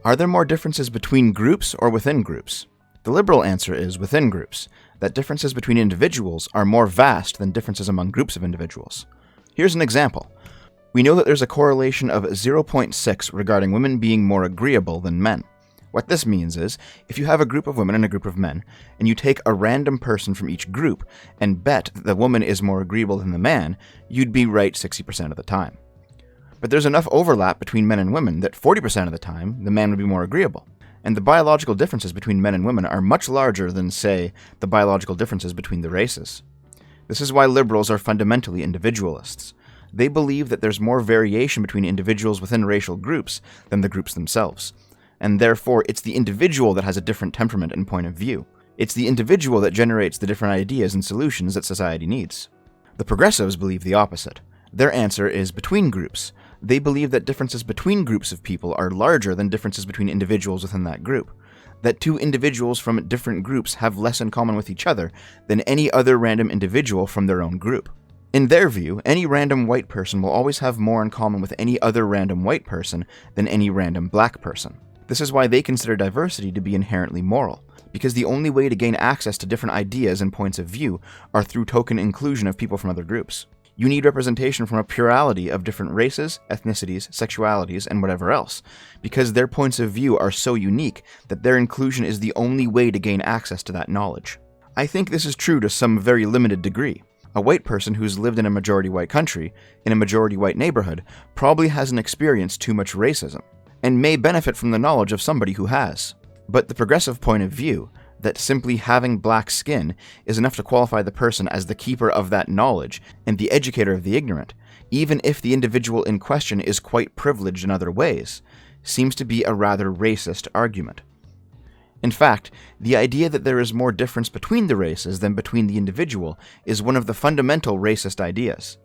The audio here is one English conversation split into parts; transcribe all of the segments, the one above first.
Are there more differences between groups or within groups? The liberal answer is within groups, that differences between individuals are more vast than differences among groups of individuals. Here's an example. We know that there's a correlation of 0.6 regarding women being more agreeable than men. What this means is, if you have a group of women and a group of men, and you take a random person from each group and bet that the woman is more agreeable than the man, you'd be right 60% of the time. But there's enough overlap between men and women that 40% of the time, the man would be more agreeable. And the biological differences between men and women are much larger than, say, the biological differences between the races. This is why liberals are fundamentally individualists. They believe that there's more variation between individuals within racial groups than the groups themselves. And therefore, it's the individual that has a different temperament and point of view. It's the individual that generates the different ideas and solutions that society needs. The progressives believe the opposite. Their answer is between groups. They believe that differences between groups of people are larger than differences between individuals within that group. That two individuals from different groups have less in common with each other than any other random individual from their own group. In their view, any random white person will always have more in common with any other random white person than any random black person. This is why they consider diversity to be inherently moral, because the only way to gain access to different ideas and points of view are through token inclusion of people from other groups. You need representation from a plurality of different races, ethnicities, sexualities, and whatever else, because their points of view are so unique that their inclusion is the only way to gain access to that knowledge. I think this is true to some very limited degree. A white person who's lived in a majority white country, in a majority white neighborhood, probably hasn't experienced too much racism, and may benefit from the knowledge of somebody who has. But the progressive point of view, that simply having black skin is enough to qualify the person as the keeper of that knowledge and the educator of the ignorant, even if the individual in question is quite privileged in other ways, seems to be a rather racist argument. In fact, the idea that there is more difference between the races than between the individual is one of the fundamental racist ideas.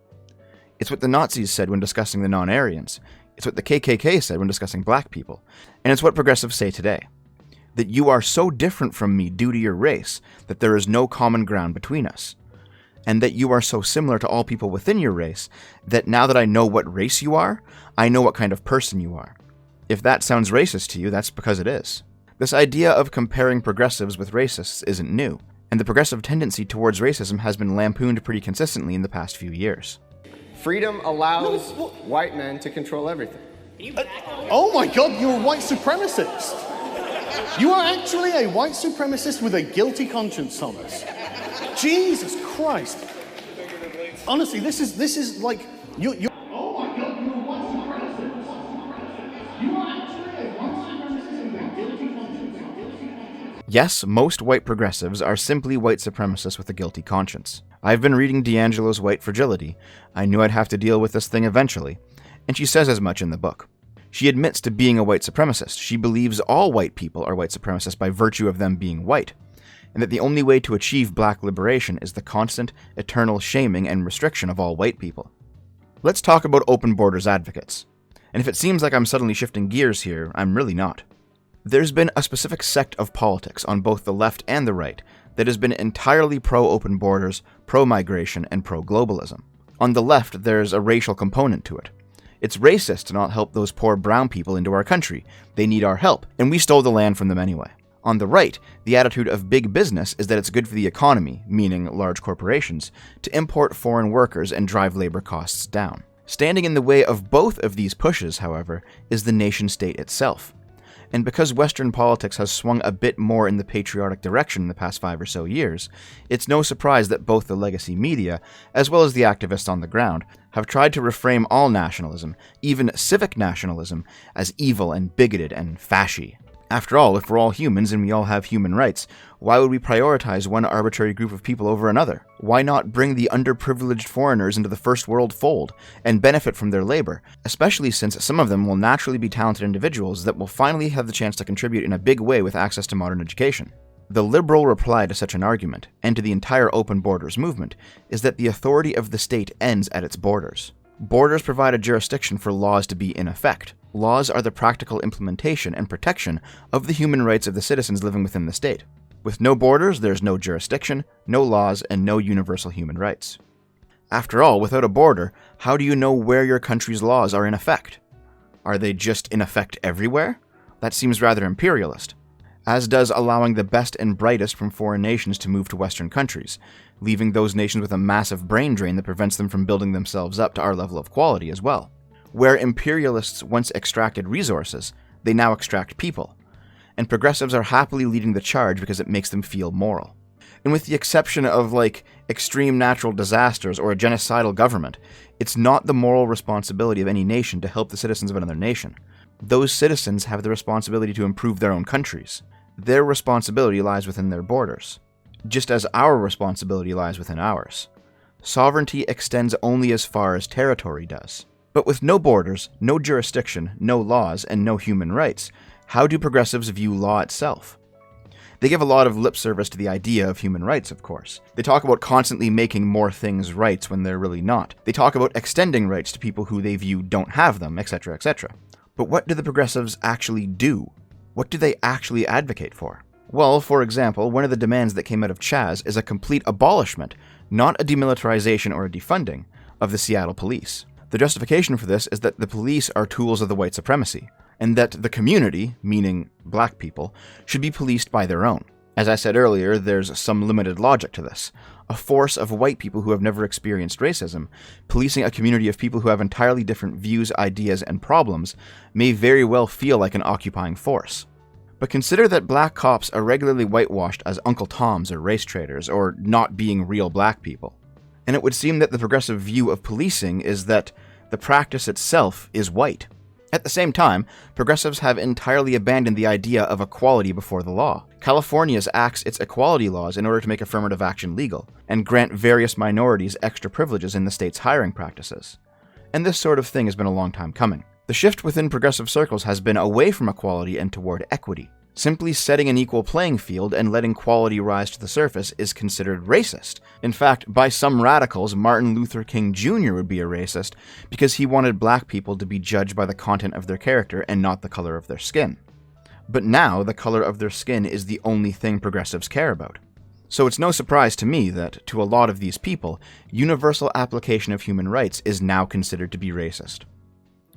It's what the Nazis said when discussing the non-Aryans. It's what the KKK said when discussing black people. And it's what progressives say today. That you are so different from me due to your race that there is no common ground between us. And that you are so similar to all people within your race that now that I know what race you are, I know what kind of person you are. If that sounds racist to you, that's because it is. This idea of comparing progressives with racists isn't new, and the progressive tendency towards racism has been lampooned pretty consistently in the past few years. Freedom allows white men to control everything. Oh my God, you're a white supremacist. You are actually a white supremacist with a guilty conscience, Thomas. Jesus Christ. Honestly, this is like you're. Oh my God, you're a white supremacist. You are actually a white supremacist with a guilty conscience. Yes, most white progressives are simply white supremacists with a guilty conscience. I've been reading D'Angelo's White Fragility. I knew I'd have to deal with this thing eventually, and she says as much in the book. She admits to being a white supremacist. She believes all white people are white supremacists by virtue of them being white, and that the only way to achieve black liberation is the constant, eternal shaming and restriction of all white people. Let's talk about open borders advocates. And if it seems like I'm suddenly shifting gears here, I'm really not. There's been a specific sect of politics on both the left and the right that has been entirely pro-open borders, pro-migration, and pro-globalism. On the left, there's a racial component to it. It's racist to not help those poor brown people into our country. They need our help, and we stole the land from them anyway. On the right, the attitude of big business is that it's good for the economy, meaning large corporations, to import foreign workers and drive labor costs down. Standing in the way of both of these pushes, however, is the nation-state itself. And because Western politics has swung a bit more in the patriotic direction in the past 5 or so years, it's no surprise that both the legacy media, as well as the activists on the ground, have tried to reframe all nationalism, even civic nationalism, as evil and bigoted and fashy. After all, if we're all humans and we all have human rights, why would we prioritize one arbitrary group of people over another? Why not bring the underprivileged foreigners into the first world fold and benefit from their labor, especially since some of them will naturally be talented individuals that will finally have the chance to contribute in a big way with access to modern education? The liberal reply to such an argument, and to the entire open borders movement, is that the authority of the state ends at its borders. Borders provide a jurisdiction for laws to be in effect. Laws are the practical implementation and protection of the human rights of the citizens living within the state. With no borders, there's no jurisdiction, no laws, and no universal human rights. After all, without a border, how do you know where your country's laws are in effect? Are they just in effect everywhere? That seems rather imperialist, as does allowing the best and brightest from foreign nations to move to Western countries, leaving those nations with a massive brain drain that prevents them from building themselves up to our level of quality as well. Where imperialists once extracted resources, they now extract people, and progressives are happily leading the charge because it makes them feel moral. And with the exception of, extreme natural disasters or a genocidal government, it's not the moral responsibility of any nation to help the citizens of another nation. Those citizens have the responsibility to improve their own countries. Their responsibility lies within their borders, just as our responsibility lies within ours. Sovereignty extends only as far as territory does. But with no borders, no jurisdiction, no laws, and no human rights, how do progressives view law itself? They give a lot of lip service to the idea of human rights, of course. They talk about constantly making more things rights when they're really not. They talk about extending rights to people who they view don't have them, etc., etc. But what do the progressives actually do? What do they actually advocate for? Well, for example, one of the demands that came out of Chaz is a complete abolishment, not a demilitarization or a defunding, of the Seattle police. The justification for this is that the police are tools of the white supremacy, and that the community, meaning black people, should be policed by their own. As I said earlier, there's some limited logic to this. A force of white people who have never experienced racism, policing a community of people who have entirely different views, ideas, and problems, may very well feel like an occupying force. But consider that black cops are regularly whitewashed as Uncle Toms or race traitors, or not being real black people. And it would seem that the progressive view of policing is that the practice itself is white. At the same time, progressives have entirely abandoned the idea of equality before the law. California acts its equality laws in order to make affirmative action legal, and grant various minorities extra privileges in the state's hiring practices. And this sort of thing has been a long time coming. The shift within progressive circles has been away from equality and toward equity. Simply setting an equal playing field and letting quality rise to the surface is considered racist. In fact, by some radicals, Martin Luther King Jr. would be a racist because he wanted black people to be judged by the content of their character and not the color of their skin. But now, the color of their skin is the only thing progressives care about. So it's no surprise to me that, to a lot of these people, universal application of human rights is now considered to be racist.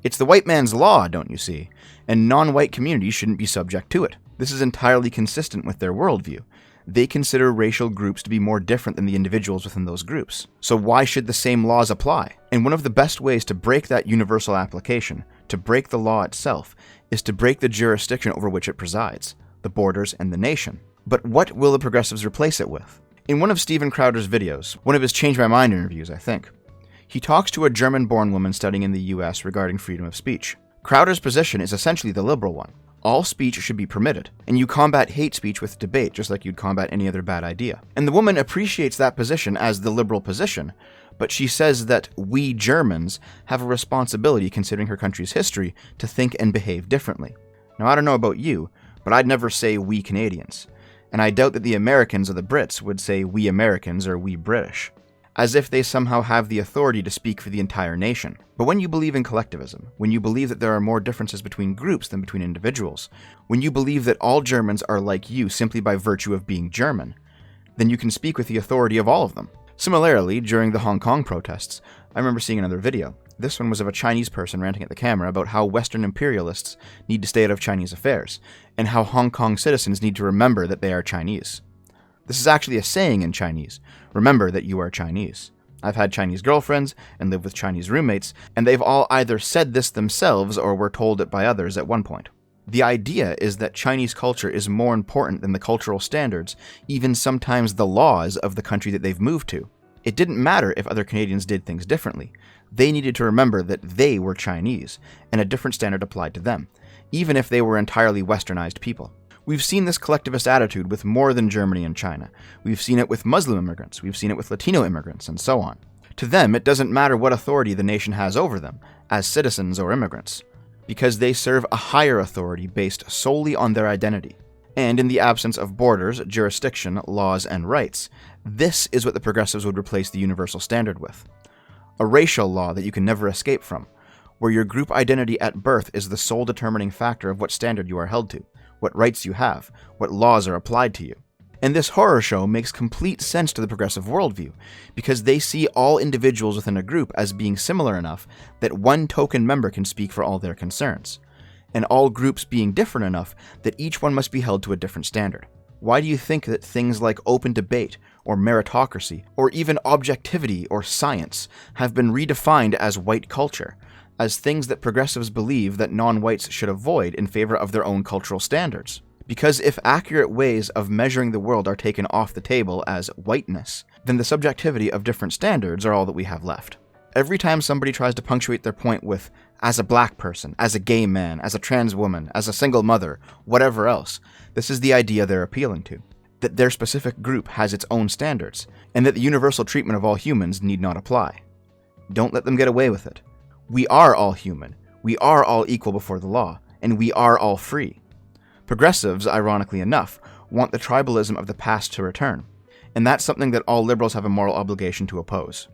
It's the white man's law, don't you see, and non-white communities shouldn't be subject to it. This is entirely consistent with their worldview. They consider racial groups to be more different than the individuals within those groups. So why should the same laws apply? And one of the best ways to break that universal application, to break the law itself, is to break the jurisdiction over which it presides, the borders and the nation. But what will the progressives replace it with? In one of Steven Crowder's videos, one of his Change My Mind interviews, I think, he talks to a German-born woman studying in the US regarding freedom of speech. Crowder's position is essentially the liberal one. All speech should be permitted, and you combat hate speech with debate just like you'd combat any other bad idea. And the woman appreciates that position as the liberal position, but she says that we Germans have a responsibility, considering her country's history, to think and behave differently. Now, I don't know about you, but I'd never say we Canadians, and I doubt that the Americans or the Brits would say we Americans or we British, as if they somehow have the authority to speak for the entire nation. But when you believe in collectivism, when you believe that there are more differences between groups than between individuals, when you believe that all Germans are like you simply by virtue of being German, then you can speak with the authority of all of them. Similarly, during the Hong Kong protests, I remember seeing another video. This one was of a Chinese person ranting at the camera about how Western imperialists need to stay out of Chinese affairs, and how Hong Kong citizens need to remember that they are Chinese. This is actually a saying in Chinese. Remember that you are Chinese. I've had Chinese girlfriends and lived with Chinese roommates, and they've all either said this themselves or were told it by others at one point. The idea is that Chinese culture is more important than the cultural standards, even sometimes the laws of the country that they've moved to. It didn't matter if other Canadians did things differently. They needed to remember that they were Chinese, and a different standard applied to them, even if they were entirely westernized people. We've seen this collectivist attitude with more than Germany and China. We've seen it with Muslim immigrants, we've seen it with Latino immigrants, and so on. To them, it doesn't matter what authority the nation has over them, as citizens or immigrants, because they serve a higher authority based solely on their identity. And in the absence of borders, jurisdiction, laws, and rights, this is what the progressives would replace the universal standard with. A racial law that you can never escape from, where your group identity at birth is the sole determining factor of what standard you are held to, what rights you have, what laws are applied to you. And this horror show makes complete sense to the progressive worldview, because they see all individuals within a group as being similar enough that one token member can speak for all their concerns. and all groups being different enough that each one must be held to a different standard. Why do you think that things like open debate, or meritocracy, or even objectivity or science have been redefined as white culture, as things that progressives believe that non-whites should avoid in favor of their own cultural standards? Because if accurate ways of measuring the world are taken off the table as whiteness, then the subjectivity of different standards are all that we have left. Every time somebody tries to punctuate their point with, as a black person, as a gay man, as a trans woman, as a single mother, whatever else, this is the idea they're appealing to. That their specific group has its own standards, and that the universal treatment of all humans need not apply. Don't let them get away with it. We are all human, we are all equal before the law, and we are all free. Progressives, ironically enough, want the tribalism of the past to return, and that's something that all liberals have a moral obligation to oppose.